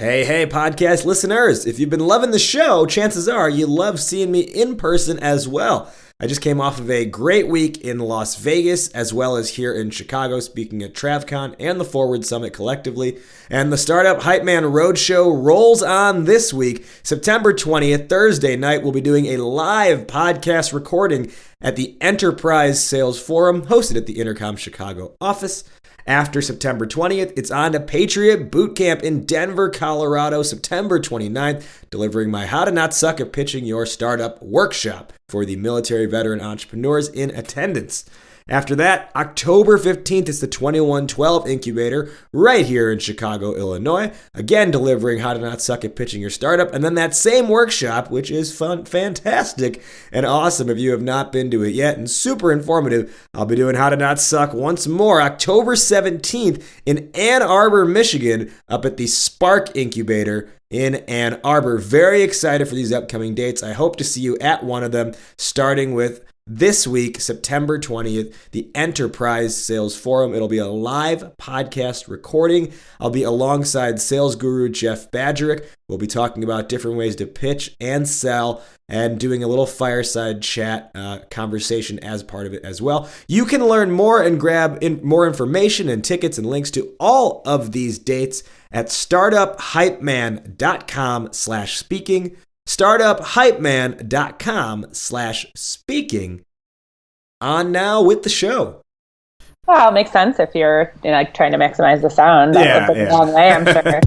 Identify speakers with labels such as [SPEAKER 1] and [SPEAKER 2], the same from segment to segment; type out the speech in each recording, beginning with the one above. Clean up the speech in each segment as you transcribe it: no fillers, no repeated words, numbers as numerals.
[SPEAKER 1] Hey, podcast listeners. If you've been loving the show, chances are you love seeing me in person as well. I just came off of a great week in Las Vegas, as well as here in Chicago, speaking at TravCon and the Forward Summit collectively. And the Startup Hype Man Roadshow rolls on this week. September 20th, Thursday night, we'll be doing a live podcast recording at the Enterprise Sales Forum, hosted at the Intercom Chicago office. After September 20th, it's on to Patriot Bootcamp in Denver, Colorado, September 29th, delivering my How to Not Suck at Pitching Your Startup workshop for the military veteran entrepreneurs in attendance. After that, October 15th is the 2112 Incubator right here in Chicago, Illinois. Again, delivering How to Not Suck at Pitching Your Startup. And then that same workshop, which is fun, fantastic, and awesome if you have not been to it yet, and super informative. I'll be doing How to Not Suck once more, October 17th in Ann Arbor, Michigan, up at the Spark Incubator in Ann Arbor. Very excited for these upcoming dates. I hope to see you at one of them, starting with this week, September 20th, the Enterprise Sales Forum. It'll be a live podcast recording. I'll be alongside sales guru Jeff Badgerick. We'll be talking about different ways to pitch and sell and doing a little fireside chat conversation as part of it as well. You can learn more and grab more information and tickets and links to all of these dates at startuphypeman.com/speaking. startuphypeman.com/speaking. On now with the show.
[SPEAKER 2] Well, it makes sense if you're trying to maximize the sound. That would go a long way, I'm sure.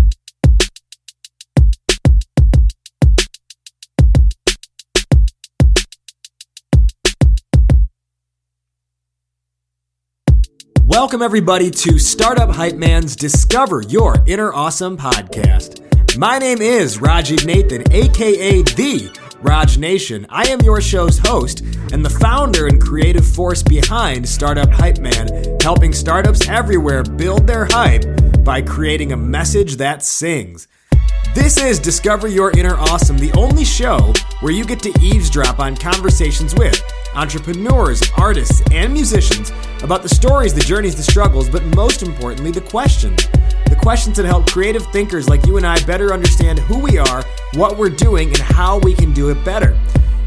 [SPEAKER 1] Welcome everybody to Startup Hype Man's Discover Your Inner Awesome podcast. My name is Rajiv Nathan, aka The Raj Nation. I am your show's host and the founder and creative force behind Startup Hype Man, helping startups everywhere build their hype by creating a message that sings. This is Discover Your Inner Awesome, the only show where you get to eavesdrop on conversations with entrepreneurs, artists, and musicians about the stories, the journeys, the struggles, but most importantly, the questions. The questions that help creative thinkers like you and I better understand who we are, what we're doing, and how we can do it better.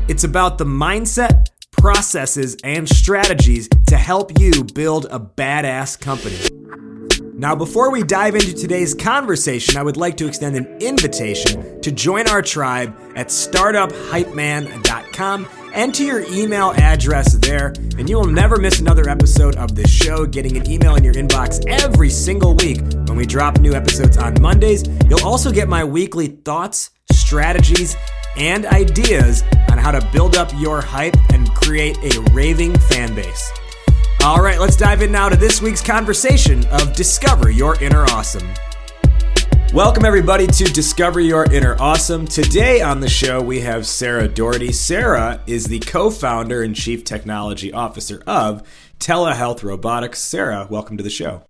[SPEAKER 1] It's about the mindset, processes, and strategies to help you build a badass company. Now, before we dive into today's conversation, I would like to extend an invitation to join our tribe at startuphypeman.com. Enter your email address there, and you will never miss another episode of this show, getting an email in your inbox every single week when we drop new episodes on Mondays. You'll also get my weekly thoughts, strategies, and ideas on how to build up your hype and create a raving fan base. All right, let's dive in now to this week's conversation of Discover Your Inner Awesome. Welcome, everybody, to Discover Your Inner Awesome. Today on the show, we have Sarah Doherty. Sarah is the co-founder and chief technology officer of TeleHealth Robotics. Sarah, welcome to the show.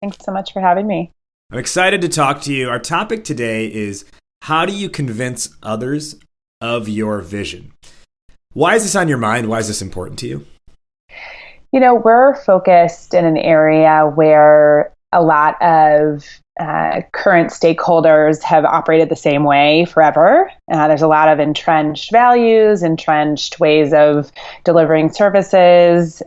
[SPEAKER 2] Thanks so much for having me.
[SPEAKER 1] I'm excited to talk to you. Our topic today is, how do you convince others of your vision? Why is this on your mind? Why is this important to you?
[SPEAKER 2] We're focused in an area where a lot of current stakeholders have operated the same way forever. There's a lot of entrenched values, entrenched ways of delivering services,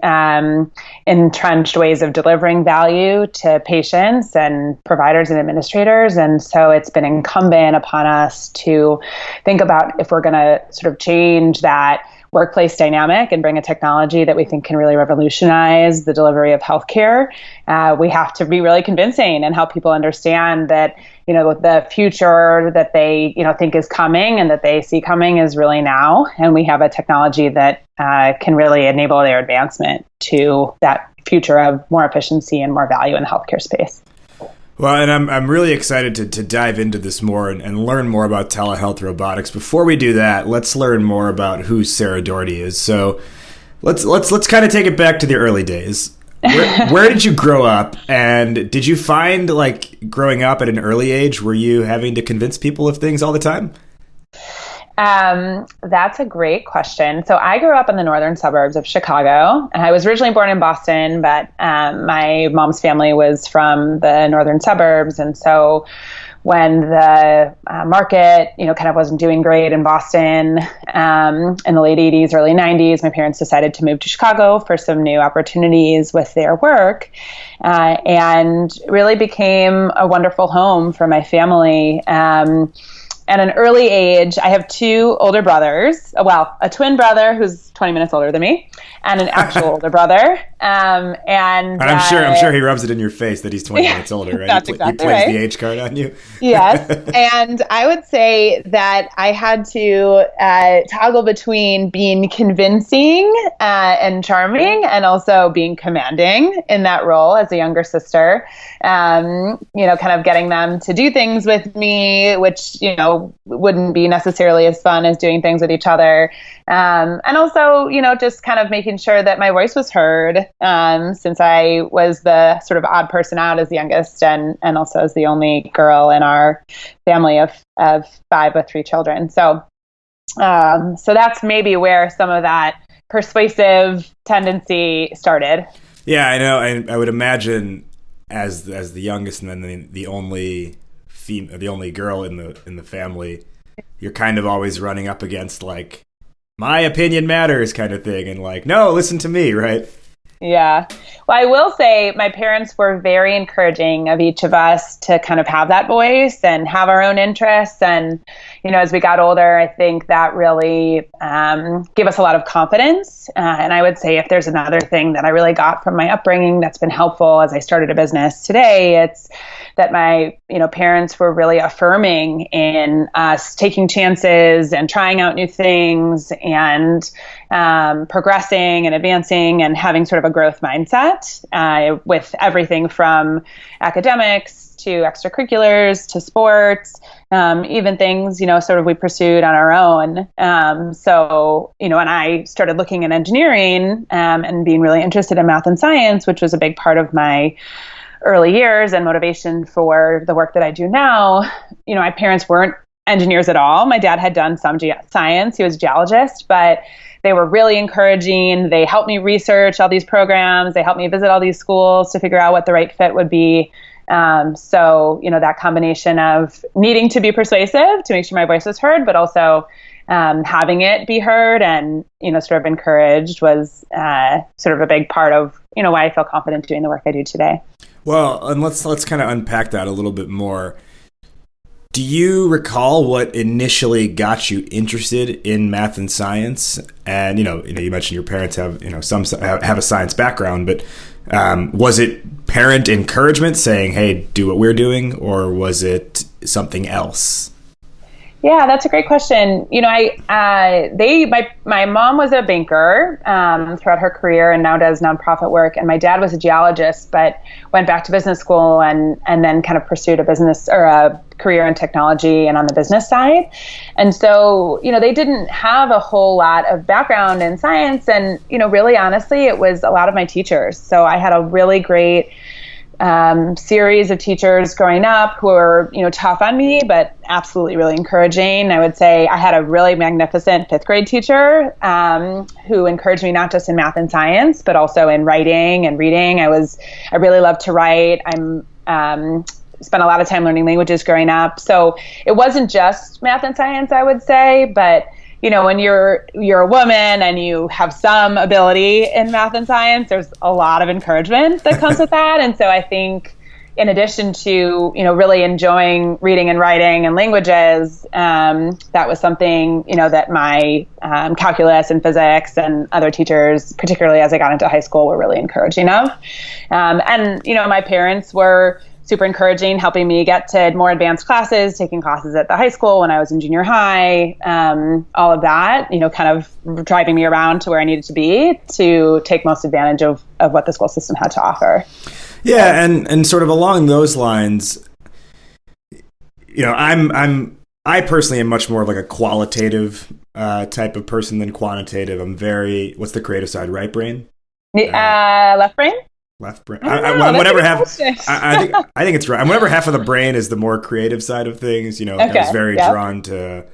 [SPEAKER 2] entrenched ways of delivering value to patients and providers and administrators. And so it's been incumbent upon us to think about if we're going to sort of change that workplace dynamic and bring a technology that we think can really revolutionize the delivery of healthcare. We have to be really convincing and help people understand that, the future that they, think is coming and that they see coming is really now. And we have a technology that can really enable their advancement to that future of more efficiency and more value in the healthcare space.
[SPEAKER 1] Well, and I'm really excited to dive into this more and learn more about telehealth robotics. Before we do that, let's learn more about who Sarah Doherty is. So let's kind of take it back to the early days. Where did you grow up, and did you find, growing up at an early age, were you having to convince people of things all the time?
[SPEAKER 2] That's a great question. So I grew up in the northern suburbs of Chicago. I was originally born in Boston, but my mom's family was from the northern suburbs. And so when the market, kind of wasn't doing great in Boston in the late 80s, early 90s, my parents decided to move to Chicago for some new opportunities with their work, and really became a wonderful home for my family. At an early age, I have two older brothers. Well, a twin brother who's 20 minutes older than me, and an actual older brother. And
[SPEAKER 1] I'm sure he rubs it in your face that he's 20 minutes older, right?
[SPEAKER 2] That's
[SPEAKER 1] he
[SPEAKER 2] exactly
[SPEAKER 1] plays
[SPEAKER 2] right.
[SPEAKER 1] the age card on you.
[SPEAKER 2] Yes. And I would say that I had to toggle between being convincing and charming, and also being commanding in that role as a younger sister. Kind of getting them to do things with me, which, wouldn't be necessarily as fun as doing things with each other. And also, just kind of making sure that my voice was heard, since I was the sort of odd person out as the youngest, and also as the only girl in our family of five with three children. So that's maybe where some of that persuasive tendency started.
[SPEAKER 1] Yeah, I know. And I would imagine as the youngest and then the only the only girl in the family, you're kind of always running up against like, my opinion matters kind of thing, and like, no, listen to me, right?
[SPEAKER 2] Yeah. Well, I will say my parents were very encouraging of each of us to kind of have that voice and have our own interests. And, as we got older, I think that really gave us a lot of confidence. And I would say if there's another thing that I really got from my upbringing that's been helpful as I started a business today, it's that my, parents were really affirming in us taking chances and trying out new things and progressing and advancing and having sort of a growth mindset with everything from academics to extracurriculars to sports, even things, sort of we pursued on our own. And I started looking at engineering and being really interested in math and science, which was a big part of my early years and motivation for the work that I do now. My parents weren't engineers at all. My dad had done some science. He was a geologist, but they were really encouraging. They helped me research all these programs. They helped me visit all these schools to figure out what the right fit would be. That combination of needing to be persuasive to make sure my voice was heard, but also having it be heard and, sort of encouraged was sort of a big part of, why I feel confident doing the work I do today.
[SPEAKER 1] Well, and let's kind of unpack that a little bit more. Do you recall what initially got you interested in math and science? And you mentioned your parents have some have a science background, but was it parent encouragement saying, "Hey, do what we're doing," or was it something else?
[SPEAKER 2] Yeah, that's a great question. My mom was a banker throughout her career and now does nonprofit work. And my dad was a geologist, but went back to business school and then kind of pursued a business or a career in technology and on the business side. And so, they didn't have a whole lot of background in science. And, really honestly, it was a lot of my teachers. So I had a really great series of teachers growing up who were, tough on me, but absolutely really encouraging. I would say I had a really magnificent fifth grade teacher who encouraged me not just in math and science, but also in writing and reading. I really love to write. Spent a lot of time learning languages growing up. So it wasn't just math and science, I would say, but when you're a woman and you have some ability in math and science, there's a lot of encouragement that comes with that. And so I think in addition to, really enjoying reading and writing and languages, that was something, that my calculus and physics and other teachers, particularly as I got into high school, were really encouraging of. My parents were super encouraging, helping me get to more advanced classes, taking classes at the high school when I was in junior high, all of that, kind of driving me around to where I needed to be to take most advantage of what the school system had to offer.
[SPEAKER 1] Yeah, and sort of along those lines, I personally am much more of like a qualitative type of person than quantitative. I'm very, what's the creative side, right brain?
[SPEAKER 2] Left brain?
[SPEAKER 1] Left brain.
[SPEAKER 2] Whatever half.
[SPEAKER 1] I think it's right. Whatever half of the brain is the more creative side of things. I was very drawn to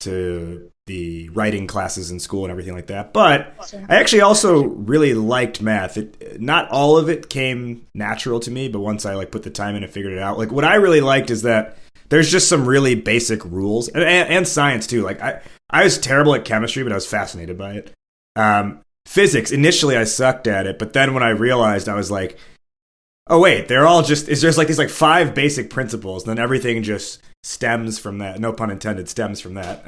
[SPEAKER 1] to the writing classes in school and everything like that. But I actually also really liked math. Not all of it came natural to me, but once I put the time in and figured it out, what I really liked is that there's just some really basic rules and science too. I was terrible at chemistry, but I was fascinated by it. Physics, initially I sucked at it, but then when I realized, I was like, oh wait, they're all just, there's these 5 basic principles, and then everything just stems from that. No pun intended, stems from that.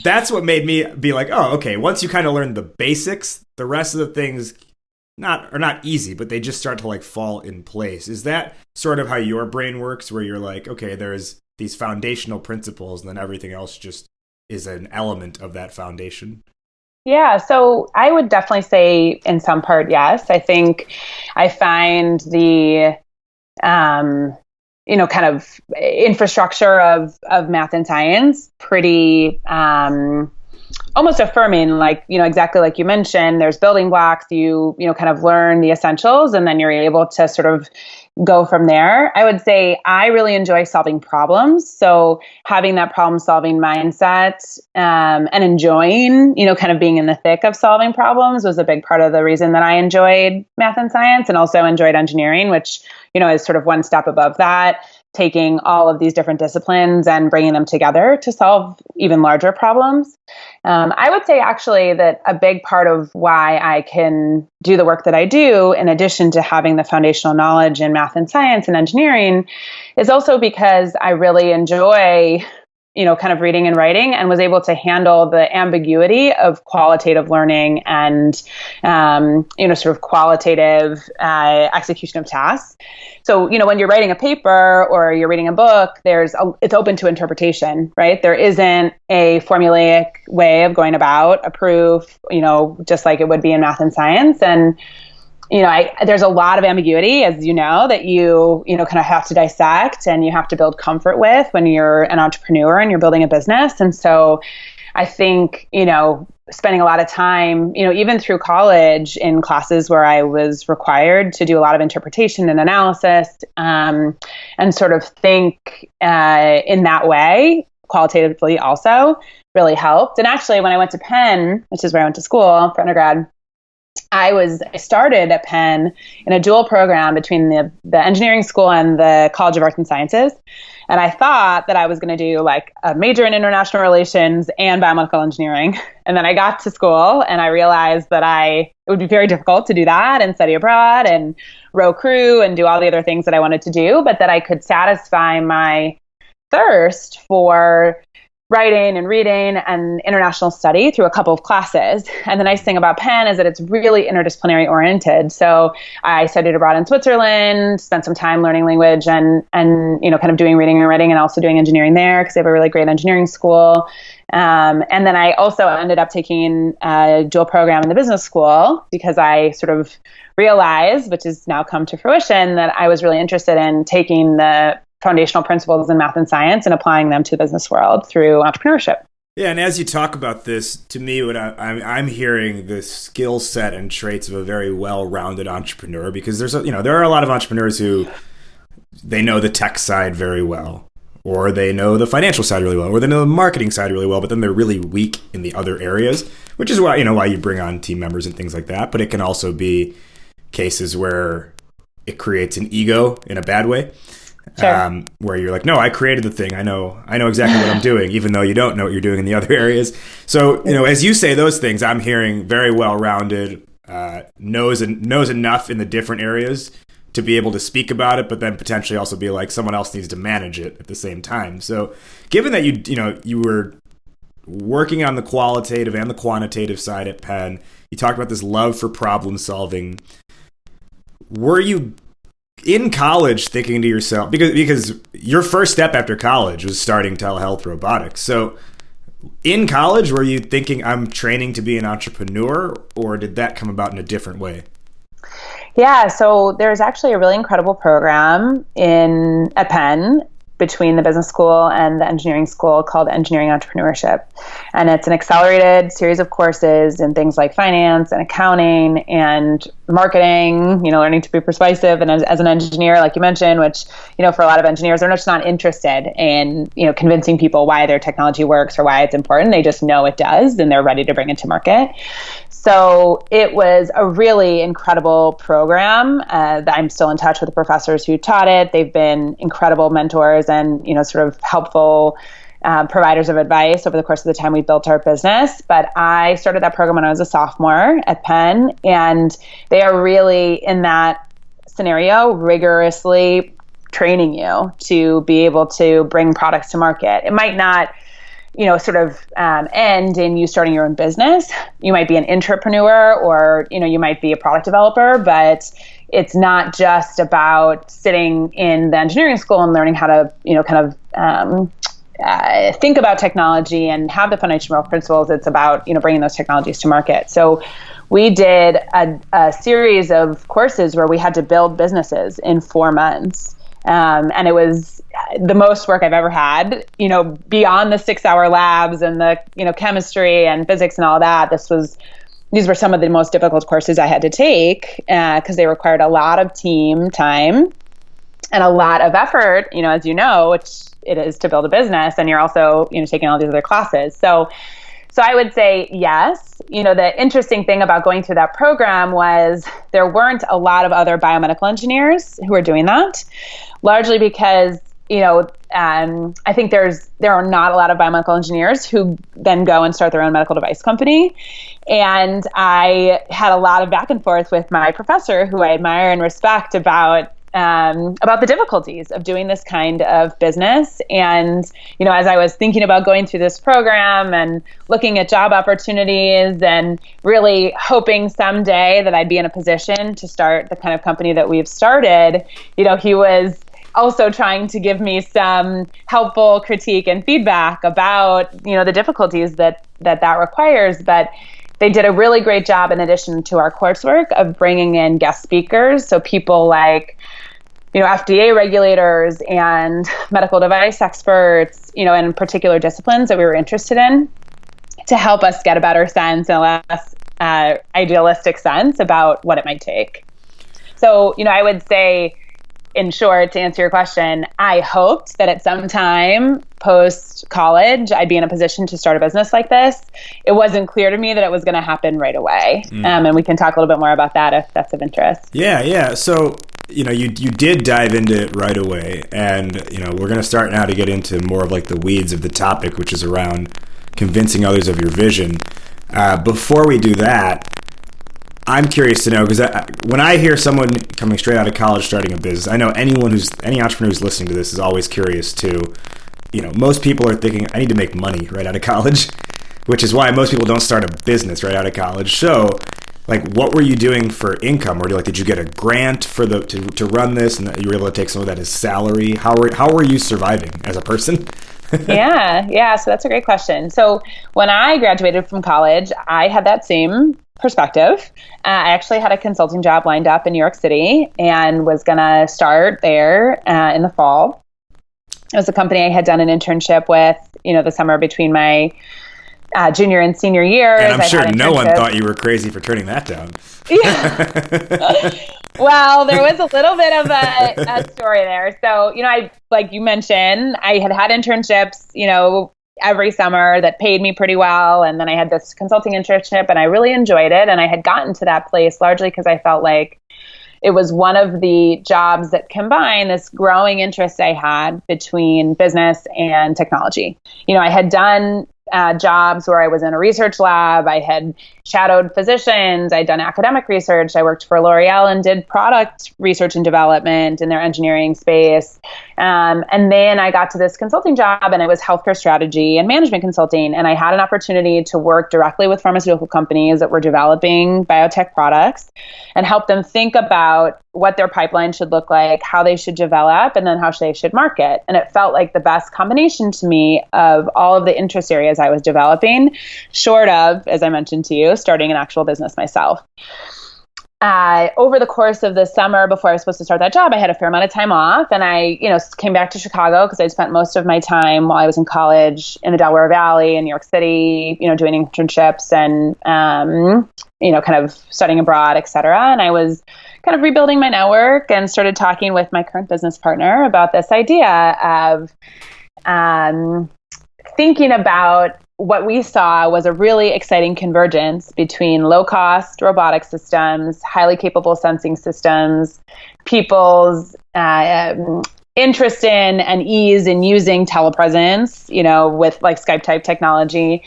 [SPEAKER 1] That's what made me be like, oh, okay, once you kind of learn the basics, the rest of the things are not easy, but they just start to fall in place. Is that sort of how your brain works, where you're like, okay, there's these foundational principles, and then everything else just is an element of that foundation?
[SPEAKER 2] Yeah, so I would definitely say in some part, yes. I think I find the, kind of infrastructure of math and science pretty almost affirming, exactly like you mentioned, there's building blocks, you kind of learn the essentials, and then you're able to sort of go from there. I would say I really enjoy solving problems. So having that problem solving mindset and enjoying, kind of being in the thick of solving problems was a big part of the reason that I enjoyed math and science, and also enjoyed engineering, which, is sort of one step above that, taking all of these different disciplines and bringing them together to solve even larger problems. I would say actually that a big part of why I can do the work that I do, in addition to having the foundational knowledge in math and science and engineering, is also because I really enjoy kind of reading and writing, and was able to handle the ambiguity of qualitative learning and, sort of qualitative execution of tasks. So, when you're writing a paper or you're reading a book, it's open to interpretation, right? There isn't a formulaic way of going about a proof, just like it would be in math and science. And there's a lot of ambiguity, as that you kind of have to dissect and you have to build comfort with when you're an entrepreneur and you're building a business. And so I think, spending a lot of time, even through college in classes where I was required to do a lot of interpretation and analysis, and sort of think in that way, qualitatively also really helped. And actually, when I went to Penn, which is where I went to school for undergrad, I started at Penn in a dual program between the engineering school and the College of Arts and Sciences. And I thought that I was going to do a major in international relations and biomedical engineering. And then I got to school and I realized that it would be very difficult to do that and study abroad and row crew and do all the other things that I wanted to do, but that I could satisfy my thirst for writing and reading and international study through a couple of classes. And the nice thing about Penn is that it's really interdisciplinary oriented. So I studied abroad in Switzerland, spent some time learning language and kind of doing reading and writing, and also doing engineering there because they have a really great engineering school. And then I also ended up taking a dual program in the business school because I sort of realized, which has now come to fruition, that I was really interested in taking the foundational principles in math and science and applying them to the business world through entrepreneurship.
[SPEAKER 1] Yeah, and as you talk about this, to me, what I'm hearing the skill set and traits of a very well-rounded entrepreneur, because there are a lot of entrepreneurs who they know the tech side very well, or they know the financial side really well, or they know the marketing side really well, but then they're really weak in the other areas, which is why you bring on team members and things like that. But it can also be cases where it creates an ego in a bad way.
[SPEAKER 2] Sure.
[SPEAKER 1] Where you're like, no, I created the thing. I know exactly what I'm doing, even though you don't know what you're doing in the other areas. So, as you say those things, I'm hearing very well-rounded, knows enough in the different areas to be able to speak about it, but then potentially also be like someone else needs to manage it at the same time. So, given that you were working on the qualitative and the quantitative side at Penn, you talked about this love for problem solving. Were you in college thinking to yourself, because your first step after college was starting telehealth robotics. So in college, were you thinking I'm training to be an entrepreneur, or did that come about in a different way?
[SPEAKER 2] Yeah, so there's actually a really incredible program at Penn between the business school and the engineering school called Engineering Entrepreneurship. And it's an accelerated series of courses in things like finance and accounting and marketing, learning to be persuasive. And as an engineer, like you mentioned, which, for a lot of engineers, they're just not interested in, convincing people why their technology works or why it's important. They just know it does, and they're ready to bring it to market. So it was a really incredible program that I'm still in touch with the professors who taught it. They've been incredible mentors and, sort of helpful providers of advice over the course of the time we built our business. But I started that program when I was a sophomore at Penn, and they are really, in that scenario, rigorously training you to be able to bring products to market. It might not end in you starting your own business. You might be an entrepreneur, or, you might be a product developer, but it's not just about sitting in the engineering school and learning how to, think about technology and have the foundational principles. It's about, bringing those technologies to market. So we did a series of courses where we had to build businesses in 4 months. And it was the most work I've ever had, beyond the 6-hour labs and the, chemistry and physics and all that. These were some of the most difficult courses I had to take because they required a lot of team time and a lot of effort, as which it is to build a business. And you're also, taking all these other classes. So I would say yes. The interesting thing about going through that program was there weren't a lot of other biomedical engineers who were doing that, largely because, I think there are not a lot of biomedical engineers who then go and start their own medical device company. And I had a lot of back and forth with my professor, who I admire and respect, about the difficulties of doing this kind of business. And, as I was thinking about going through this program and looking at job opportunities and really hoping someday that I'd be in a position to start the kind of company that we've started, he was also trying to give me some helpful critique and feedback about, the difficulties that requires. But they did a really great job, in addition to our coursework, of bringing in guest speakers. So people like, FDA regulators and medical device experts, in particular disciplines that we were interested in, to help us get a better sense and a less idealistic sense about what it might take. So, I would say, in short, to answer your question, I hoped that at some time post-college, I'd be in a position to start a business like this. It wasn't clear to me that it was going to happen right away. And we can talk a little bit more about that if that's of interest.
[SPEAKER 1] Yeah. So, you did dive into it right away. And, we're going to start now to get into more of like the weeds of the topic, which is around convincing others of your vision. Before we do that, I'm curious to know, because when I hear someone coming straight out of college starting a business, I know any entrepreneur who's listening to this is always curious too. Most people are thinking, I need to make money right out of college, which is why most people don't start a business right out of college. So, what were you doing for income? Or did you get a grant to run this, and you were able to take some of that as salary? How were you surviving as a person?
[SPEAKER 2] Yeah. So that's a great question. So when I graduated from college, I had that same perspective. I actually had a consulting job lined up in New York City and was going to start there in the fall. It was a company I had done an internship with, the summer between my junior and senior years.
[SPEAKER 1] And I'm sure no one thought you were crazy for turning that down.
[SPEAKER 2] Yeah. Well, there was a little bit of a story there. So, like you mentioned, I had internships, every summer that paid me pretty well. And then I had this consulting internship and I really enjoyed it. And I had gotten to that place largely because I felt like it was one of the jobs that combined this growing interest I had between business and technology. I had done jobs where I was in a research lab. I had shadowed physicians. I'd done academic research. I worked for L'Oreal and did product research and development in their engineering space. And then I got to this consulting job, and it was healthcare strategy and management consulting. And I had an opportunity to work directly with pharmaceutical companies that were developing biotech products and help them think about what their pipeline should look like, how they should develop, and then how they should market. And it felt like the best combination to me of all of the interest areas I was developing, short of, as I mentioned to you, starting an actual business myself. over the course of the summer before I was supposed to start that job, I had a fair amount of time off, and I, came back to Chicago because I'd spent most of my time while I was in college in the Delaware Valley in New York City, doing internships and, kind of studying abroad, et cetera. And I was kind of rebuilding my network and started talking with my current business partner about this idea of thinking about what we saw was a really exciting convergence between low-cost robotic systems, highly capable sensing systems, people's interest in and ease in using telepresence, with like Skype-type technology,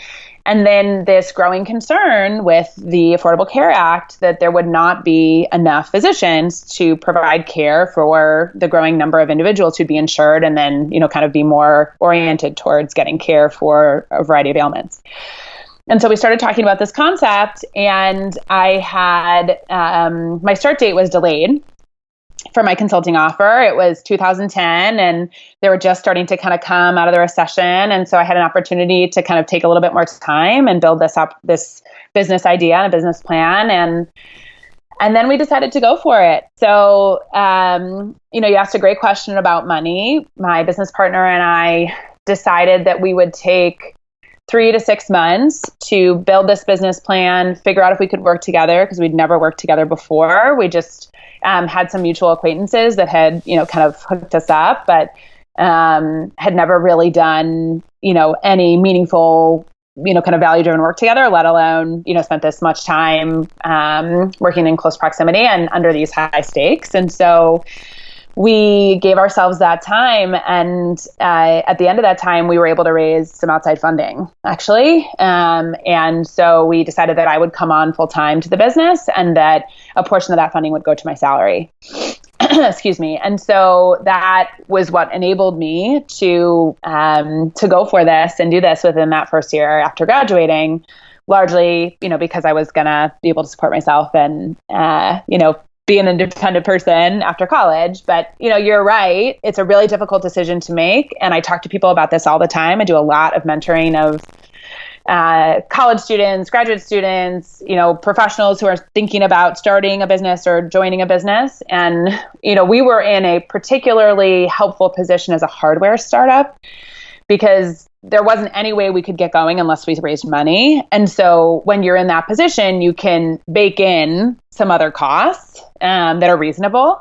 [SPEAKER 2] and then this growing concern with the Affordable Care Act that there would not be enough physicians to provide care for the growing number of individuals who'd be insured and then, kind of be more oriented towards getting care for a variety of ailments. And so we started talking about this concept, and I had, my start date was delayed for my consulting offer. It was 2010, and they were just starting to kind of come out of the recession. And so I had an opportunity to kind of take a little bit more time and build this business idea and a business plan. And then we decided to go for it. So, you asked a great question about money. My business partner and I decided that we would take 3 to 6 months to build this business plan, figure out if we could work together, because we'd never worked together before. We just had some mutual acquaintances that had, kind of hooked us up, but had never really done, any meaningful, kind of value-driven work together, let alone, spent this much time working in close proximity and under these high stakes. And so we gave ourselves that time, and at the end of that time, we were able to raise some outside funding, actually. And so we decided that I would come on full time to the business, and that a portion of that funding would go to my salary. Excuse me. And so that was what enabled me to go for this and do this within that first year after graduating, largely, because I was going to be able to support myself and, be an independent person after college. But, you're right. It's a really difficult decision to make. And I talk to people about this all the time. I do a lot of mentoring of college students, graduate students, professionals who are thinking about starting a business or joining a business. And, we were in a particularly helpful position as a hardware startup because there wasn't any way we could get going unless we raised money. And so when you're in that position, you can bake in some other costs that are reasonable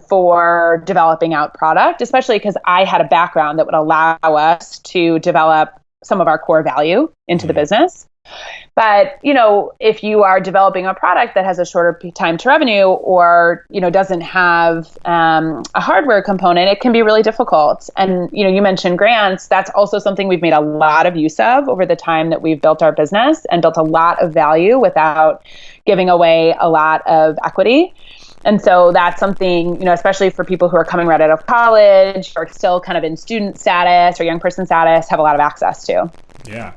[SPEAKER 2] for developing out product, especially because I had a background that would allow us to develop some of our core value into the business. But, if you are developing a product that has a shorter time to revenue or, doesn't have a hardware component, it can be really difficult. And, you mentioned grants. That's also something we've made a lot of use of over the time that we've built our business and built a lot of value without giving away a lot of equity. And so that's something, especially for people who are coming right out of college or still kind of in student status or young person status, have a lot of access to.
[SPEAKER 1] Yeah.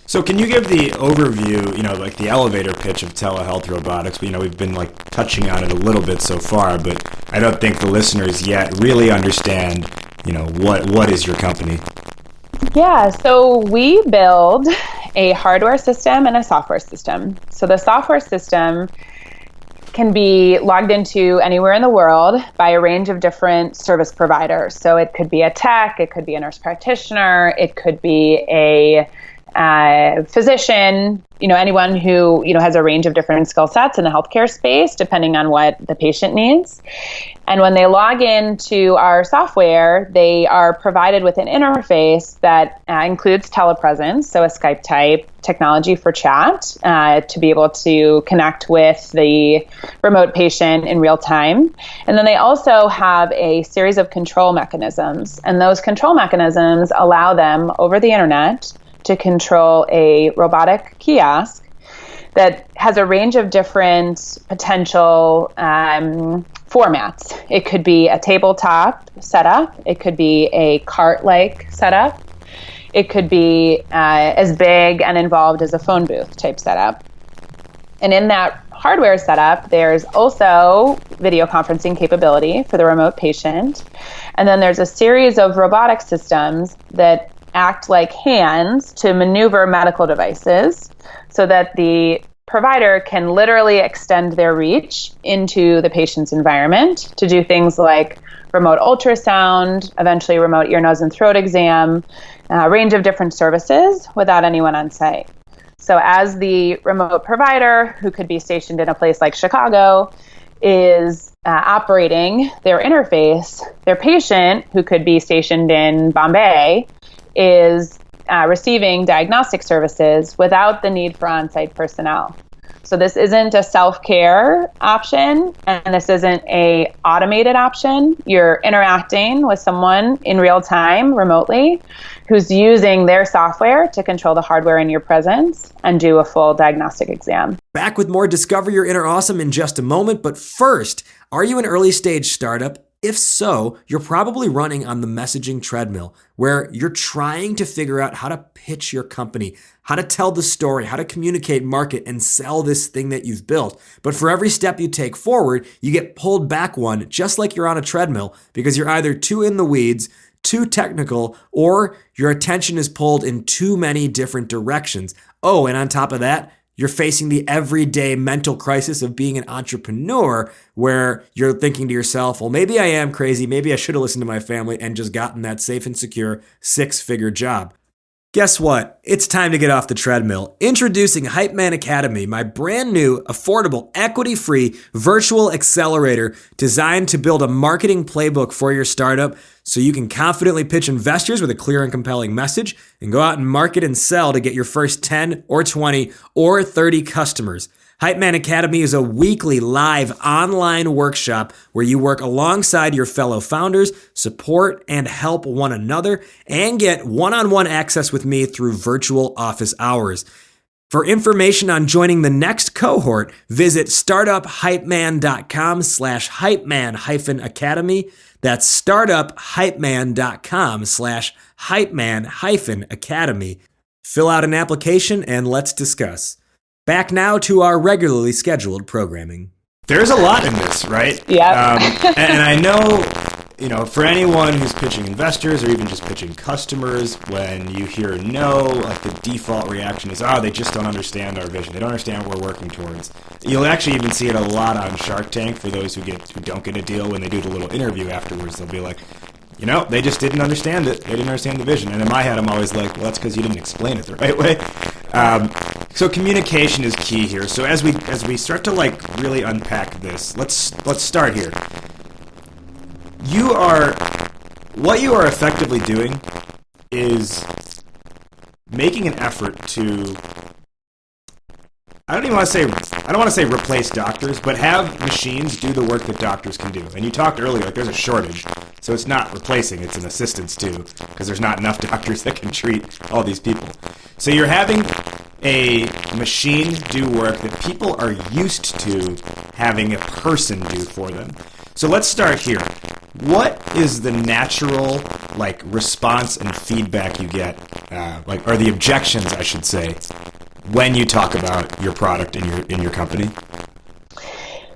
[SPEAKER 1] So can you give the overview, like the elevator pitch of telehealth robotics? We've been touching on it a little bit so far, but I don't think the listeners yet really understand, what is your company?
[SPEAKER 2] Yeah, so we build a hardware system and a software system. So the software system can be logged into anywhere in the world by a range of different service providers. So it could be a tech, it could be a nurse practitioner, it could be a physician, anyone who, has a range of different skill sets in the healthcare space, depending on what the patient needs. And when they log into our software, they are provided with an interface that includes telepresence, so a Skype type technology for chat, to be able to connect with the remote patient in real time. And then they also have a series of control mechanisms. And those control mechanisms allow them over the internet to control a robotic kiosk that has a range of different potential formats. It could be a tabletop setup. It could be a cart-like setup. It could be as big and involved as a phone booth type setup. And in that hardware setup, there's also video conferencing capability for the remote patient. And then there's a series of robotic systems that act like hands to maneuver medical devices so that the provider can literally extend their reach into the patient's environment to do things like remote ultrasound, eventually remote ear, nose, and throat exam, a range of different services without anyone on site. So as the remote provider, who could be stationed in a place like Chicago, is operating their interface, their patient, who could be stationed in Bombay, is receiving diagnostic services without the need for on-site personnel. So this isn't a self-care option, and this isn't a automated option. You're interacting with someone in real time, remotely, who's using their software to control the hardware in your presence and do a full diagnostic exam.
[SPEAKER 1] Back with more Discover Your Inner Awesome in just a moment, but first, are you an early stage startup? If so, you're probably running on the messaging treadmill where you're trying to figure out how to pitch your company, how to tell the story, how to communicate, market, and sell this thing that you've built. But for every step you take forward, you get pulled back one, just like you're on a treadmill, because you're either too in the weeds, too technical, or your attention is pulled in too many different directions. Oh, and on top of that, you're facing the everyday mental crisis of being an entrepreneur where you're thinking to yourself, well, maybe I am crazy. Maybe I should have listened to my family and just gotten that safe and secure 6-figure job. Guess what? It's time to get off the treadmill. Introducing Hype Man Academy, my brand new, affordable, equity-free virtual accelerator designed to build a marketing playbook for your startup so you can confidently pitch investors with a clear and compelling message and go out and market and sell to get your first 10 or 20 or 30 customers. Hype Man Academy is a weekly live online workshop where you work alongside your fellow founders, support and help one another, and get one-on-one access with me through virtual office hours. For information on joining the next cohort, visit startuphypeman.com/hypeman-academy. That's startuphypeman.com/hypeman-academy. Fill out an application and let's discuss. Back now to our regularly scheduled programming. There's a lot in this, right?
[SPEAKER 2] Yeah.
[SPEAKER 1] And I know, for anyone who's pitching investors or even just pitching customers, when you hear no, like the default reaction is, they just don't understand our vision. They don't understand what we're working towards. You'll actually even see it a lot on Shark Tank for those who don't get a deal. When they do the little interview afterwards, they'll be like, they just didn't understand it. They didn't understand the vision. And in my head, I'm always like, well, that's because you didn't explain it the right way. So communication is key here. So as we start to really unpack this, let's start here. What you are effectively doing is making an effort to, I don't want to say replace doctors, but have machines do the work that doctors can do. And you talked earlier, there's a shortage. So it's not replacing, it's an assistance too, because there's not enough doctors that can treat all these people. So you're having a machine do work that people are used to having a person do for them. So let's start here. What is the natural response and feedback you get, or the objections, I should say, when you talk about your product in your company?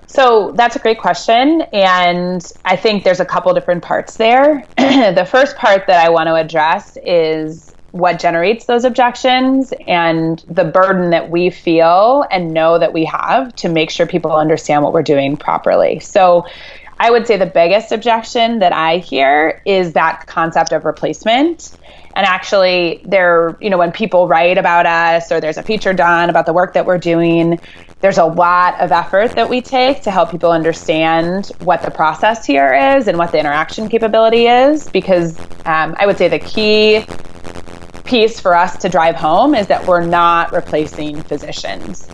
[SPEAKER 2] So that's a great question. And I think there's a couple different parts there. The first part that I want to address is what generates those objections and the burden that we feel and know that we have to make sure people understand what we're doing properly. So I would say the biggest objection that I hear is that concept of replacement. And actually, when people write about us or there's a feature done about the work that we're doing, there's a lot of effort that we take to help people understand what the process here is and what the interaction capability is. Because I would say the key piece for us to drive home is that we're not replacing physicians.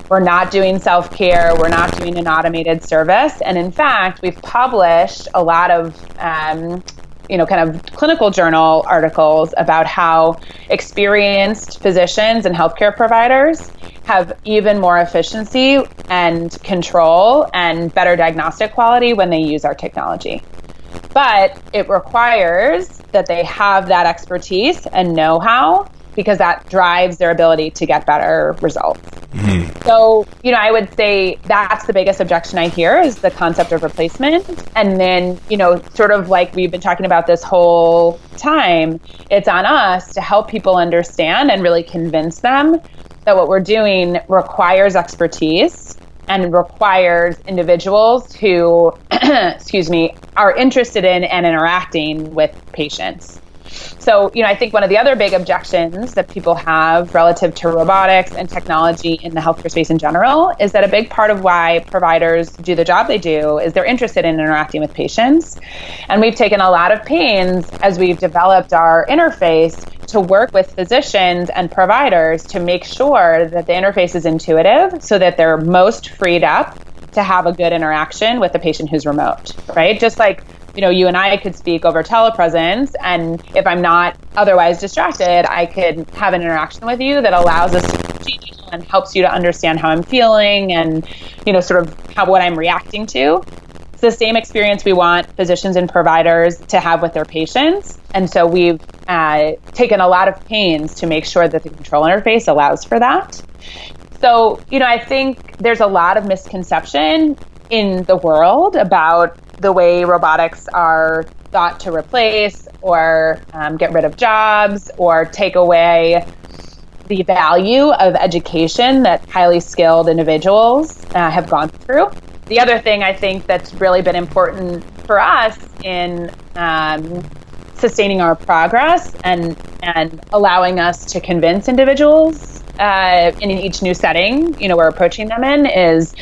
[SPEAKER 2] We're not doing self-care. We're not doing an automated service. And in fact, we've published a lot of kind of clinical journal articles about how experienced physicians and healthcare providers have even more efficiency and control and better diagnostic quality when they use our technology. But it requires that they have that expertise and know-how, because that drives their ability to get better results. Mm-hmm. So, I would say that's the biggest objection I hear is the concept of replacement. And then, sort of like we've been talking about this whole time, it's on us to help people understand and really convince them that what we're doing requires expertise and requires individuals who, are interested in and interacting with patients. So, I think one of the other big objections that people have relative to robotics and technology in the healthcare space in general is that a big part of why providers do the job they do is they're interested in interacting with patients. And we've taken a lot of pains as we've developed our interface to work with physicians and providers to make sure that the interface is intuitive so that they're most freed up to have a good interaction with the patient who's remote, right? Just like you and I could speak over telepresence, and if I'm not otherwise distracted, I could have an interaction with you that allows us to and helps you to understand how I'm feeling and, sort of what I'm reacting to. It's the same experience we want physicians and providers to have with their patients. And so we've taken a lot of pains to make sure that the control interface allows for that. So, I think there's a lot of misconception in the world about the way robotics are thought to replace or get rid of jobs or take away the value of education that highly skilled individuals have gone through. The other thing I think that's really been important for us in sustaining our progress and allowing us to convince individuals in each new setting, we're approaching them in, is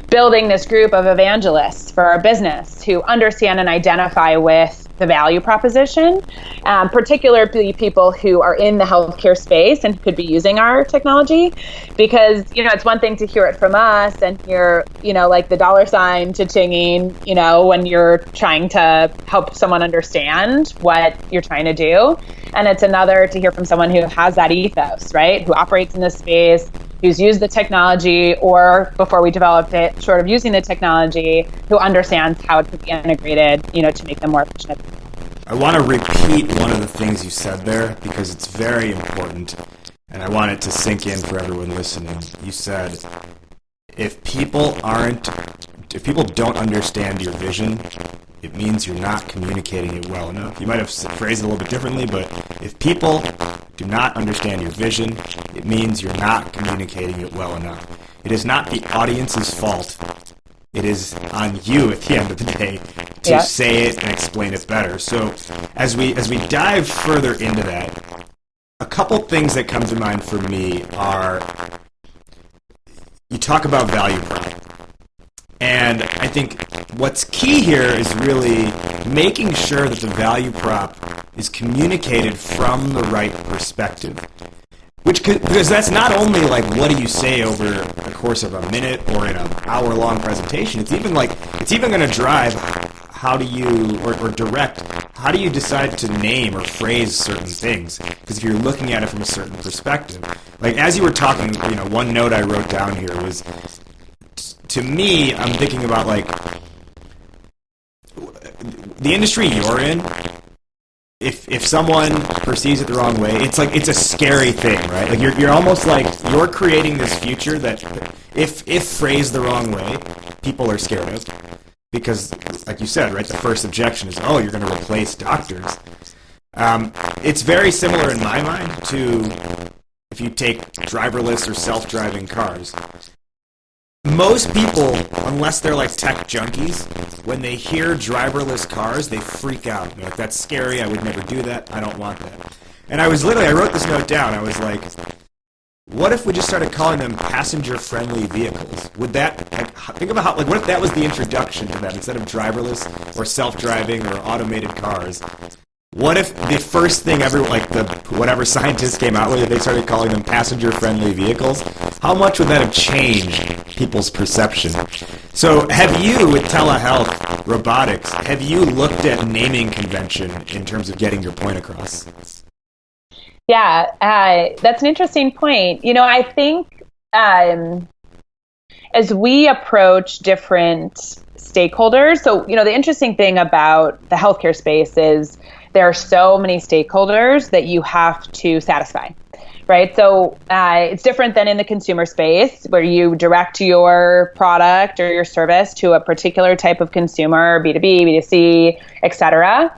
[SPEAKER 2] building this group of evangelists for our business who understand and identify with the value proposition, particularly people who are in the healthcare space and could be using our technology. Because, it's one thing to hear it from us and hear, like the dollar sign cha-chinging, when you're trying to help someone understand what you're trying to do. And it's another to hear from someone who has that ethos, right? Who operates in this space, who's used the technology, or before we developed it, sort of using the technology, who understands how it could be integrated, to make them more efficient.
[SPEAKER 1] I want to repeat one of the things you said there because it's very important, and I want it to sink in for everyone listening. You said, if people don't understand your vision, it means you're not communicating it well enough. You might have phrased it a little bit differently, but if people do not understand your vision, it means you're not communicating it well enough. It is not the audience's fault. It is on you at the end of the day to say it and explain it better. So as we dive further into that, a couple things that come to mind for me are, you talk about value prop. And I think what's key here is really making sure that the value prop is communicated from the right perspective. Because that's not only like, what do you say over the course of a minute or in an hour-long presentation. It's even going to drive how do you, or direct, how do you decide to name or phrase certain things? Because if you're looking at it from a certain perspective. Like, as you were talking, one note I wrote down here was, to me, I'm thinking about, like, the industry you're in. If someone perceives it the wrong way, it's a scary thing, right? Like, you're almost like you're creating this future that, if phrased the wrong way, people are scared of. Because, like you said, right, the first objection is, oh, you're going to replace doctors. It's very similar in my mind to if you take driverless or self-driving cars. Most people, unless they're like tech junkies, when they hear driverless cars, they freak out. They're like, that's scary, I would never do that, I don't want that. And I wrote this note down, I was like, what if we just started calling them passenger-friendly vehicles? Would that, think about how, what if that was the introduction to them, instead of driverless or self-driving or automated cars? What if the first thing whatever scientists came out with, they started calling them passenger-friendly vehicles? How much would that have changed people's perception? So have you, with telehealth, robotics, have you looked at naming convention in terms of getting your point across?
[SPEAKER 2] Yeah, that's an interesting point. I think as we approach different stakeholders, so, the interesting thing about the healthcare space is there are so many stakeholders that you have to satisfy, right? So it's different than in the consumer space where you direct your product or your service to a particular type of consumer, B2B, B2C, et cetera.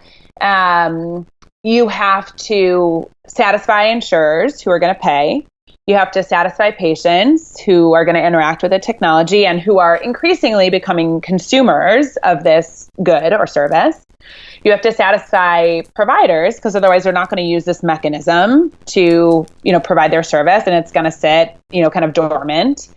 [SPEAKER 2] You have to satisfy insurers who are going to pay. you have to satisfy patients who are going to interact with the technology and who are increasingly becoming consumers of this good or service. You have to satisfy providers, because otherwise they're not going to use this mechanism to, provide their service, and it's going to sit, kind of dormant.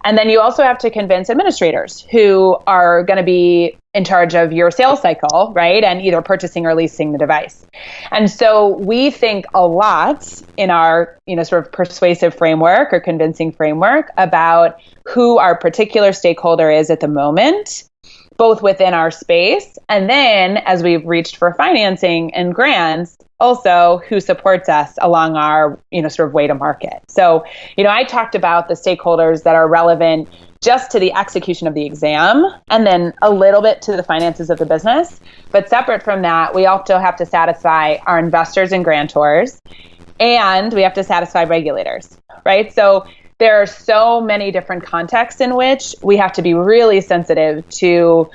[SPEAKER 2] And then you also have to convince administrators who are going to be in charge of your sales cycle, right? And either purchasing or leasing the device. And so we think a lot in our, sort of persuasive framework or convincing framework about who our particular stakeholder is at the moment, both within our space, and then as we've reached for financing and grants, also who supports us along our, sort of way to market. So, I talked about the stakeholders that are relevant just to the execution of the exam, and then a little bit to the finances of the business. But separate from that, we also have to satisfy our investors and grantors, and we have to satisfy regulators, right? So there are so many different contexts in which we have to be really sensitive to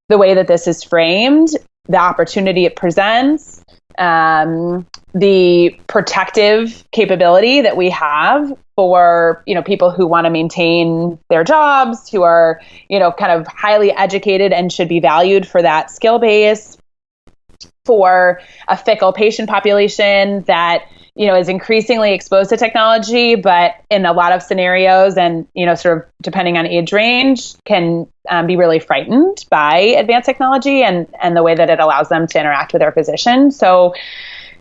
[SPEAKER 2] the way that this is framed, the opportunity it presents, the protective capability that we have for, people who want to maintain their jobs, who are, kind of highly educated and should be valued for that skill base, for a fickle patient population that, is increasingly exposed to technology, but in a lot of scenarios and, sort of depending on age range, can be really frightened by advanced technology and the way that it allows them to interact with their physician. So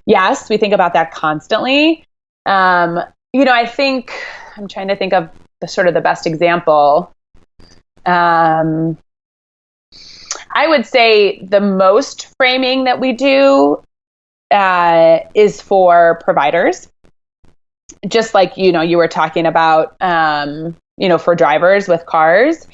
[SPEAKER 2] yes, we think about that constantly. I think I'm trying to think of the best example. I would say the most framing that we do is for providers, just like, you were talking about, for drivers with cars.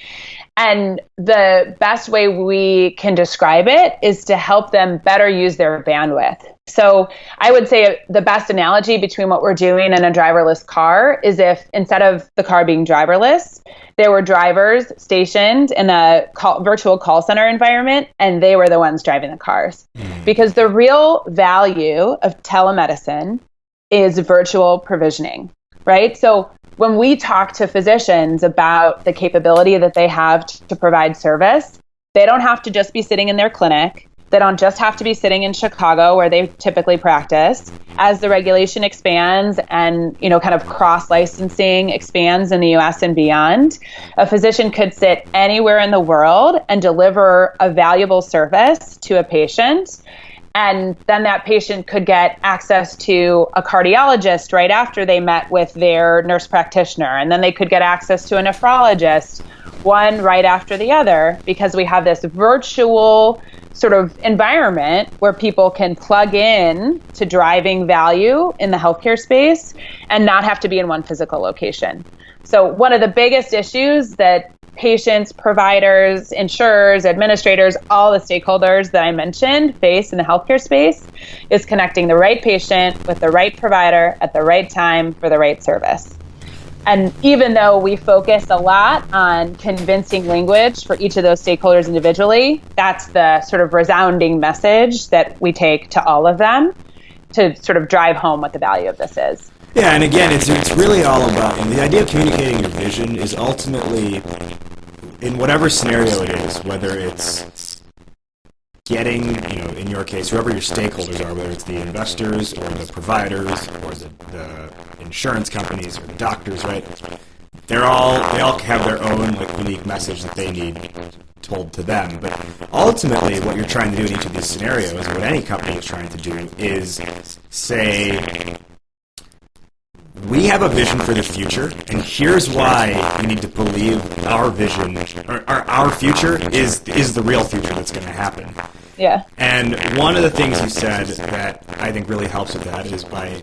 [SPEAKER 2] And the best way we can describe it is to help them better use their bandwidth. So I would say the best analogy between what we're doing in a driverless car is if instead of the car being driverless, there were drivers stationed in a virtual call center environment, and they were the ones driving the cars. Because the real value of telemedicine is virtual provisioning, right? So when we talk to physicians about the capability that they have to provide service, they don't have to just be sitting in their clinic. They don't just have to be sitting in Chicago where they typically practice. As the regulation expands and, kind of cross-licensing expands in the US and beyond, a physician could sit anywhere in the world and deliver a valuable service to a patient. And then that patient could get access to a cardiologist right after they met with their nurse practitioner. And then they could get access to a nephrologist, one right after the other, because we have this virtual sort of environment where people can plug in to driving value in the healthcare space and not have to be in one physical location. So one of the biggest issues that patients, providers, insurers, administrators, all the stakeholders that I mentioned face in the healthcare space is connecting the right patient with the right provider at the right time for the right service. And even though we focus a lot on convincing language for each of those stakeholders individually, that's the sort of resounding message that we take to all of them to sort of drive home what the value of this is.
[SPEAKER 1] Yeah, and again, it's really all about, the idea of communicating your vision is ultimately, in whatever scenario it is, whether it's getting, in your case, whoever your stakeholders are, whether it's the investors or the providers or the insurance companies or the doctors, right? They all have their own unique message that they need told to them. But ultimately, what you're trying to do in each of these scenarios, what any company is trying to do, is say, we have a vision for the future, and here's why we need to believe our vision, or our future is the real future that's going to happen.
[SPEAKER 2] Yeah.
[SPEAKER 1] And one of the things you said that I think really helps with that is by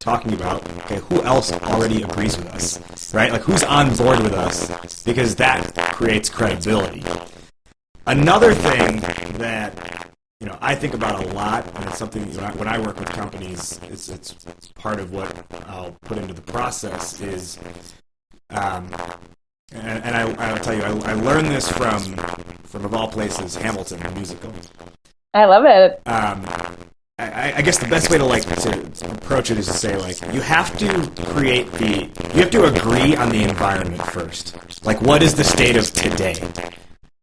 [SPEAKER 1] talking about, okay, who else already agrees with us, right? Like, who's on board with us? Because that creates credibility. Another thing that I think about a lot, and it's something when I work with companies, it's part of what I'll put into the process is, and I'll tell you, I learned this from of all places, Hamilton, the musical.
[SPEAKER 2] I love it.
[SPEAKER 1] I guess the best way to approach it is to say, like, you have to agree on the environment first. Like, what is the state of today?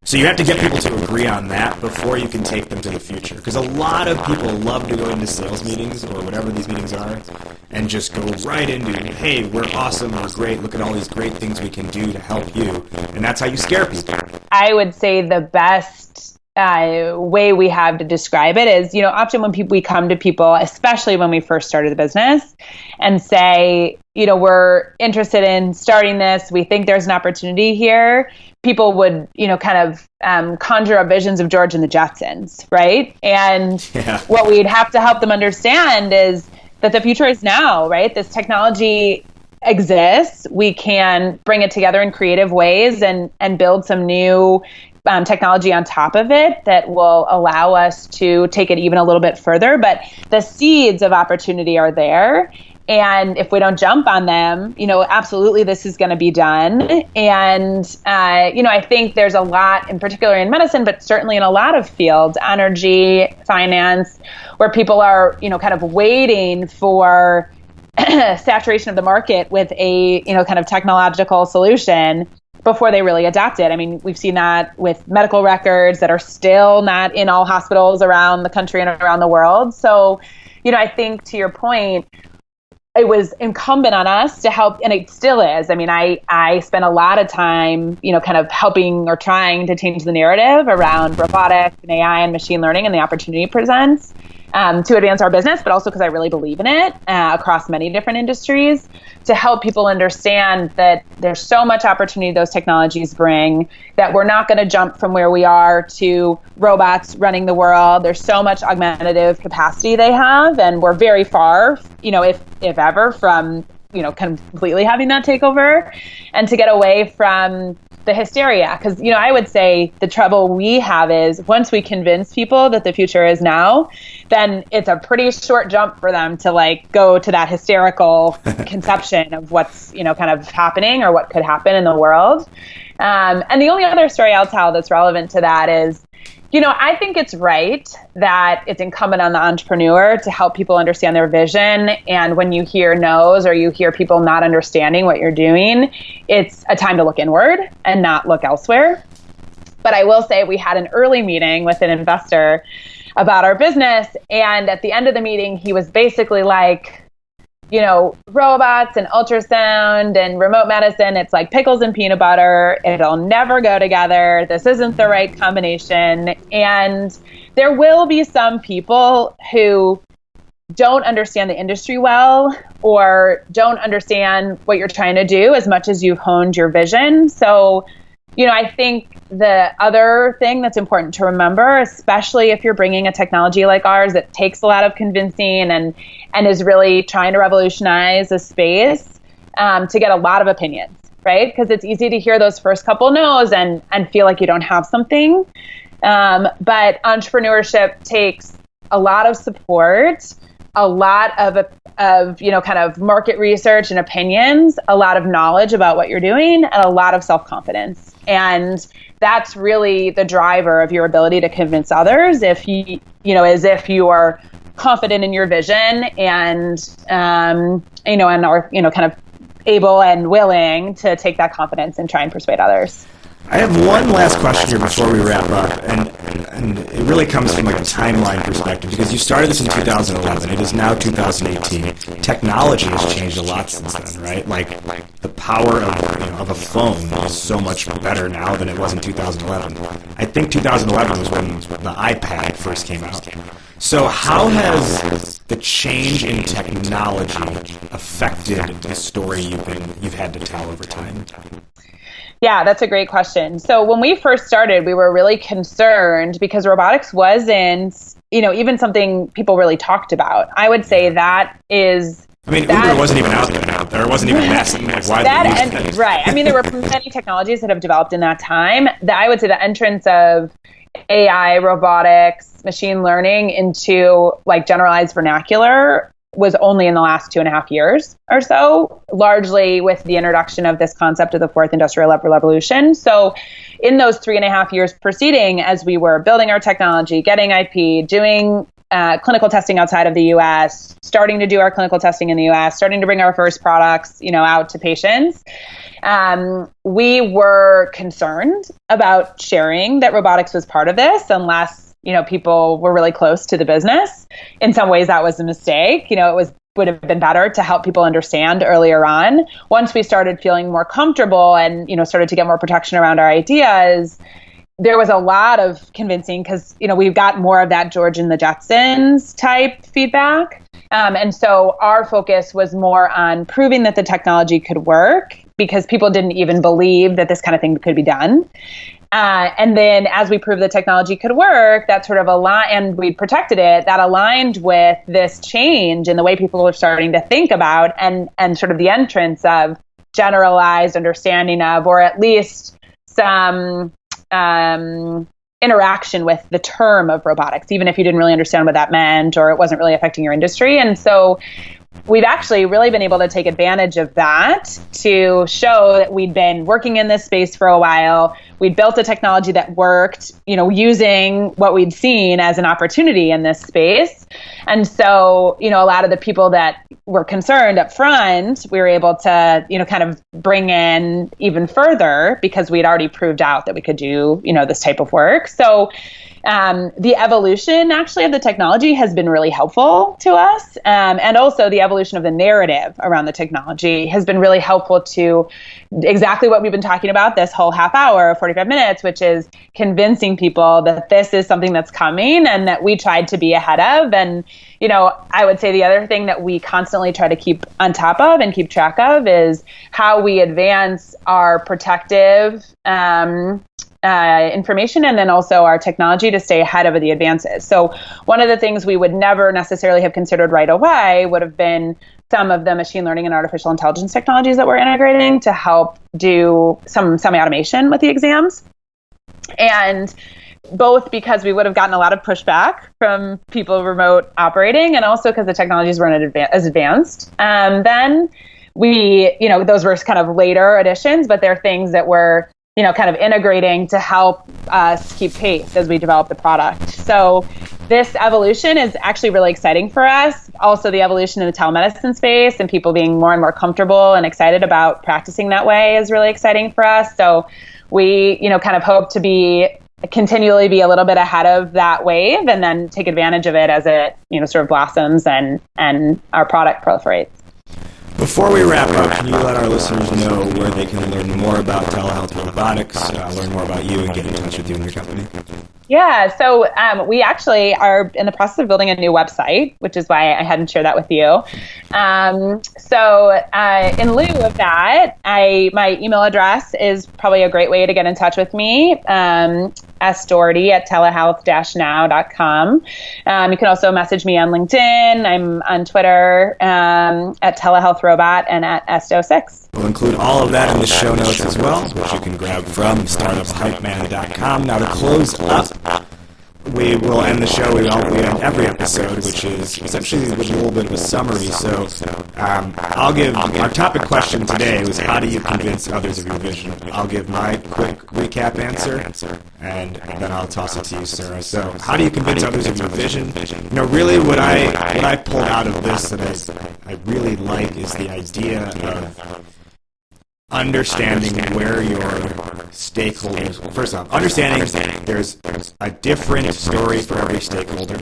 [SPEAKER 1] So you have to get people to agree on that before you can take them to the future. Because a lot of people love to go into sales meetings or whatever these meetings are and just go right into, hey, we're awesome, we're great, look at all these great things we can do to help you. And that's how you scare people.
[SPEAKER 2] I would say the best way we have to describe it is, often when we come to people, especially when we first started the business, and say, we're interested in starting this, we think there's an opportunity here, people would, conjure up visions of George and the Jetsons, right? And what we'd have to help them understand is that the future is now, right? This technology exists. We can bring it together in creative ways and build some new technology on top of it that will allow us to take it even a little bit further. But the seeds of opportunity are there. And if we don't jump on them, absolutely this is going to be done. And, I think there's a lot, in particular in medicine, but certainly in a lot of fields, energy, finance, where people are, kind of waiting for saturation of the market with a, kind of technological solution before they really adopt it. I mean, we've seen that with medical records that are still not in all hospitals around the country and around the world. So, I think to your point, it was incumbent on us to help, and it still is. I mean, I spent a lot of time, kind of helping or trying to change the narrative around robotics and AI and machine learning and the opportunity it presents to advance our business, but also because I really believe in it across many different industries, to help people understand that there's so much opportunity those technologies bring, that we're not going to jump from where we are to robots running the world. There's so much augmentative capacity they have, and we're very far, if ever, from, completely having that take over, and to get away from the hysteria. Because, I would say the trouble we have is once we convince people that the future is now, then it's a pretty short jump for them to go to that hysterical conception of what's, kind of happening or what could happen in the world. And the only other story I'll tell that's relevant to that is, I think it's right that it's incumbent on the entrepreneur to help people understand their vision. And when you hear no's or you hear people not understanding what you're doing, it's a time to look inward and not look elsewhere. But I will say we had an early meeting with an investor about our business. And at the end of the meeting, he was basically like, robots and ultrasound and remote medicine, it's like pickles and peanut butter. It'll never go together. This isn't the right combination. And there will be some people who don't understand the industry well or don't understand what you're trying to do as much as you've honed your vision. So, I think the other thing that's important to remember, especially if you're bringing a technology like ours that takes a lot of convincing and is really trying to revolutionize a space, to get a lot of opinions, right? Because it's easy to hear those first couple no's and feel like you don't have something. But entrepreneurship takes a lot of support, a lot of kind of market research and opinions, a lot of knowledge about what you're doing, and a lot of self-confidence. And that's really the driver of your ability to convince others. If you are confident in your vision and and are kind of able and willing to take that confidence and try and persuade others.
[SPEAKER 1] I have one last question here before we wrap up, and it really comes from a timeline perspective, because you started this in 2011. It is now 2018. Technology has changed a lot since then, right? Like the power of a phone is so much better now than it was in 2011. I think 2011 was when the iPad first came out. So how has the change in technology affected the story you've had to tell over time?
[SPEAKER 2] Yeah, that's a great question. So when we first started, we were really concerned because robotics wasn't, even something people really talked about. I would say that is...
[SPEAKER 1] Uber wasn't even out there. There wasn't even widely used.
[SPEAKER 2] Right. There were many technologies that have developed in that time. I would say the entrance of AI, robotics, machine learning into generalized vernacular was only in the last 2.5 years or so, largely with the introduction of this concept of the fourth industrial revolution. So in those 3.5 years preceding, as we were building our technology, getting IP, doing clinical testing outside of the US, starting to do our clinical testing in the US, starting to bring our first products, out to patients. We were concerned about sharing that robotics was part of this unless, people were really close to the business. In some ways, that was a mistake. Would have been better to help people understand earlier on. Once we started feeling more comfortable and, started to get more protection around our ideas, there was a lot of convincing because, we've got more of that George and the Jetsons type feedback. And so our focus was more on proving that the technology could work because people didn't even believe that this kind of thing could be done. And then as we proved the technology could work, that sort of and we protected it, that aligned with this change in the way people were starting to think about and sort of the entrance of generalized understanding of, or at least some interaction with the term of robotics, even if you didn't really understand what that meant or it wasn't really affecting your industry. And so we've actually really been able to take advantage of that to show that we'd been working in this space for a while. We'd built a technology that worked, using what we'd seen as an opportunity in this space. And so, a lot of the people that were concerned up front, we were able to, kind of bring in even further because we'd already proved out that we could do, this type of work. So the evolution actually of the technology has been really helpful to us. And also the evolution of the narrative around the technology has been really helpful to exactly what we've been talking about this whole half hour, 45 minutes, which is convincing people that this is something that's coming and that we tried to be ahead of. And, I would say the other thing that we constantly try to keep on top of and keep track of is how we advance our protective information and then also our technology to stay ahead of the advances. So one of the things we would never necessarily have considered right away would have been some of the machine learning and artificial intelligence technologies that we're integrating to help do some semi-automation with the exams. And both because we would have gotten a lot of pushback from people remote operating and also because the technologies weren't as advanced. Then we, those were kind of later additions, but they're things that were kind of integrating to help us keep pace as we develop the product. So this evolution is actually really exciting for us. Also, the evolution in the telemedicine space and people being more and more comfortable and excited about practicing that way is really exciting for us. So we, kind of hope to continually be a little bit ahead of that wave and then take advantage of it as it, sort of blossoms and our product proliferates.
[SPEAKER 1] Before we wrap up, can you let our listeners know where they can learn more about telehealth robotics, learn more about you, and get in touch with you and your company?
[SPEAKER 2] Yeah, so we actually are in the process of building a new website, which is why I hadn't shared that with you. In lieu of that, my email address is probably a great way to get in touch with me. sdoherty@telehealth-now.com. You can also message me on LinkedIn. I'm on Twitter at telehealthrobot and at S10E6.
[SPEAKER 1] We'll include all of that in the show notes as well, which you can grab from startupshypeman.com. Now to close up, we will end the show, we end every episode, which is essentially with a little bit of a summary. So I'll give, our topic question today was how do you convince others of your vision? I'll give my quick recap answer, and then I'll toss it to you, Sarah. So how do you convince others of your vision? Really what I pulled out of this that I really like is the idea of understanding where your stakeholders, first off, understanding there's a different story for every stakeholder,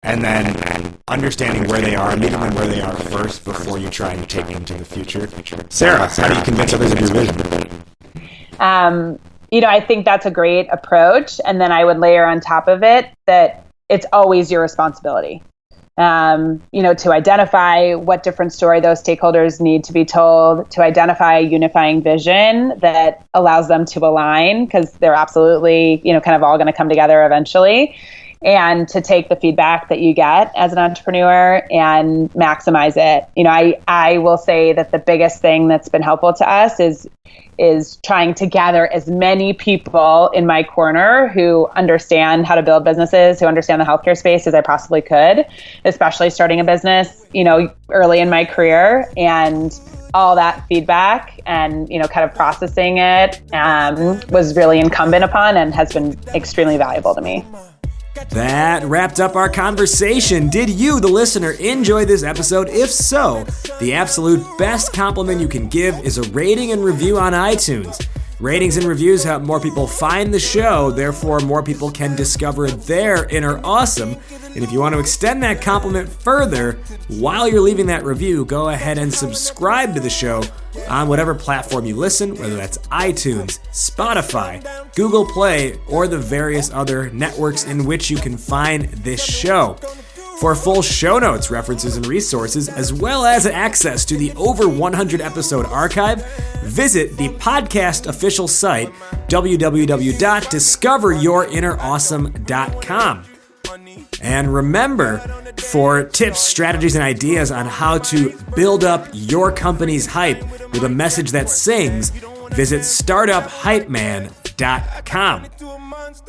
[SPEAKER 1] and then understanding where they are, meeting them where they are first before you try and take them to the future. Sarah, how do you convince others of your vision?
[SPEAKER 2] I think that's a great approach, and then I would layer on top of it that it's always your responsibility. To identify what different story those stakeholders need to be told, to identify a unifying vision that allows them to align, because they're absolutely, kind of all going to come together eventually, and to take the feedback that you get as an entrepreneur and maximize it. I will say that the biggest thing that's been helpful to us is trying to gather as many people in my corner who understand how to build businesses, who understand the healthcare space as I possibly could, especially starting a business, early in my career, and all that feedback and, kind of processing it was really incumbent upon and has been extremely valuable to me.
[SPEAKER 1] That wrapped up our conversation. Did you, the listener, enjoy this episode? If so, the absolute best compliment you can give is a rating and review on iTunes. Ratings and reviews help more people find the show, therefore more people can discover their inner awesome. And if you want to extend that compliment further, while you're leaving that review, go ahead and subscribe to the show on whatever platform you listen, whether that's iTunes, Spotify, Google Play, or the various other networks in which you can find this show. For full show notes, references, and resources, as well as access to the over 100 episode archive, visit the podcast official site, www.discoveryourinnerawesome.com. And remember, for tips, strategies, and ideas on how to build up your company's hype with a message that sings, visit startuphypeman.com.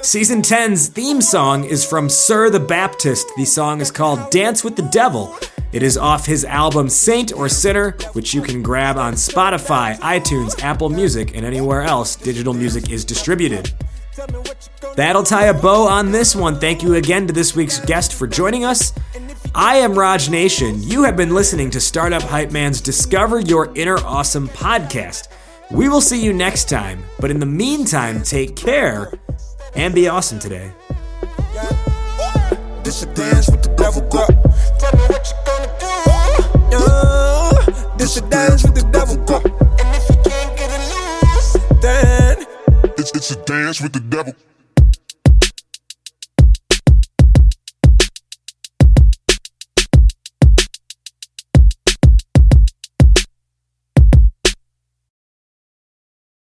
[SPEAKER 1] Season 10's theme song is from Sir the Baptist. The song is called Dance with the Devil. It is off his album Saint or Sinner, which you can grab on Spotify, iTunes, Apple Music, and anywhere else digital music is distributed. That'll tie a bow on this one. Thank you again to this week's guest for joining us. I am Raj Nation. You have been listening to Startup Hype Man's Discover Your Inner Awesome podcast. We will see you next time, but in the meantime, take care and be awesome today.
[SPEAKER 3] This a dance with the devil,